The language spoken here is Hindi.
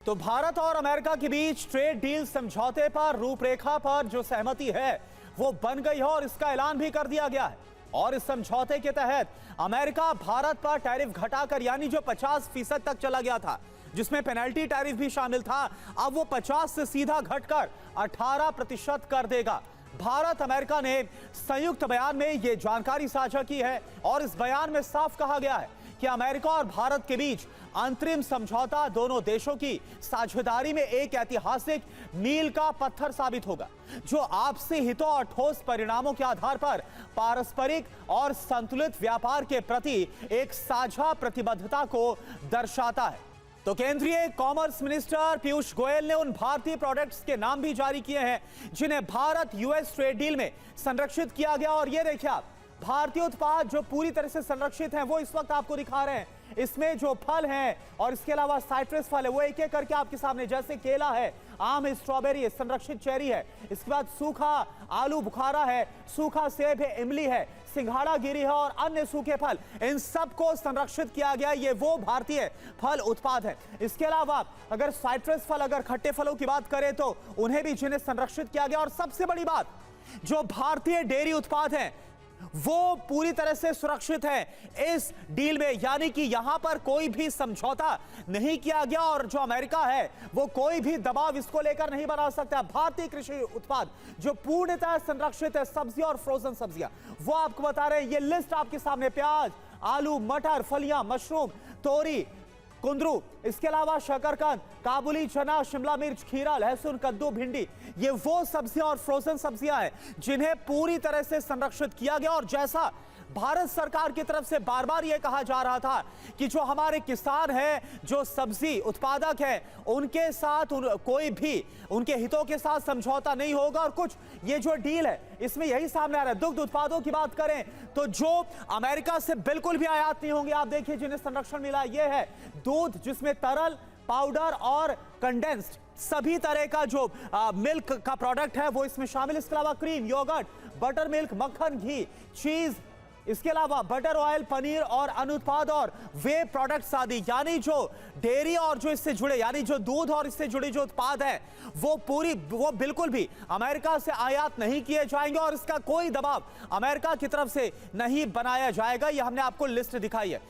तो भारत और अमेरिका के बीच ट्रेड डील समझौते पर रूपरेखा पर जो सहमति है वो बन गई है और इसका ऐलान भी कर दिया गया है। और इस समझौते के तहत अमेरिका भारत पर टैरिफ घटाकर यानी जो 50% तक चला गया था, जिसमें पेनल्टी टैरिफ भी शामिल था, अब वो 50 से सीधा घटकर 18% कर देगा। भारत अमेरिका ने संयुक्त बयान में ये जानकारी साझा की है और इस बयान में साफ कहा गया है कि अमेरिका और भारत के बीच अंतरिम समझौता दोनों देशों की साझेदारी में एक ऐतिहासिक मील का पत्थर साबित होगा, जो आपसी हितों और ठोस परिणामों के आधार पर पारस्परिक और संतुलित व्यापार के प्रति एक साझा प्रतिबद्धता को दर्शाता है। तो केंद्रीय कॉमर्स मिनिस्टर पीयूष गोयल ने उन भारतीय प्रोडक्ट्स के नाम भी जारी किए हैं जिन्हें भारत यूएस ट्रेड डील में संरक्षित किया गया। और ये देखिए आप, भारतीय उत्पाद जो पूरी तरह से संरक्षित हैं वो इस वक्त आपको दिखा रहे हैं। इसमें जो फल हैं और इसके अलावा साइट्रस फल है वो एक एक करके आपके सामने, जैसे केला है, आम है, स्ट्रॉबेरी है, संरक्षित चेरी है, इसके बाद सूखा आलू बुखारा है, सूखा सेब है, इमली है, सिंघाड़ा गिरी है और अन्य सूखे फल, इन सबको संरक्षित किया गया। ये वो भारतीय फल उत्पाद है। इसके अलावा अगर साइट्रस फल, अगर खट्टे फलों की बात करें तो उन्हें भी जिन्हें संरक्षित किया गया। और सबसे बड़ी बात, जो भारतीय डेयरी उत्पाद हैं वो पूरी तरह से सुरक्षित है इस डील में, यानी कि यहां पर कोई भी समझौता नहीं किया गया और जो अमेरिका है वो कोई भी दबाव इसको लेकर नहीं बना सकता। भारतीय कृषि उत्पाद जो पूर्णतः संरक्षित है, सब्जियां और फ्रोजन सब्जियां, वो आपको बता रहे हैं। ये लिस्ट आपके सामने, प्याज, आलू, मटर, फलियां, मशरूम, तोरी, कुंदरू, इसके अलावा शकरकंद, काबुली चना, शिमला मिर्च, खीरा, लहसुन, कद्दू, भिंडी, ये वो सब्जियां और फ्रोजन सब्जियां हैं जिन्हें पूरी तरह से संरक्षित किया गया। और जैसा भारत सरकार की तरफ से बार बार यह कहा जा रहा था कि जो हमारे किसान हैं, जो सब्जी उत्पादक हैं, उनके साथ कोई भी उनके हितों के साथ समझौता नहीं होगा। और कुछ ये जो डील है इसमें यही सामने आ रहा है। दुग्ध उत्पादों की बात करें तो जो अमेरिका से बिल्कुल भी आयात नहीं होंगे, आप देखिए जिन्हें संरक्षण मिला, यह है दूध जिसमें तरल, पाउडर और कंडेंस्ड सभी तरह का जो मिल्क का प्रोडक्ट है वो इसमें शामिल। इसके अलावा क्रीम, योगर्ट, बटर मिल्क, मक्खन, घी, चीज, इसके अलावा बटर ऑयल, पनीर और अनुत्पाद और वे प्रोडक्ट्स आदि, यानी जो डेयरी और जो इससे जुड़े, यानी जो दूध और इससे जुड़े जो उत्पाद हैं वो बिल्कुल भी अमेरिका से आयात नहीं किए जाएंगे और इसका कोई दबाव अमेरिका की तरफ से नहीं बनाया जाएगा। ये हमने आपको लिस्ट दिखाई है।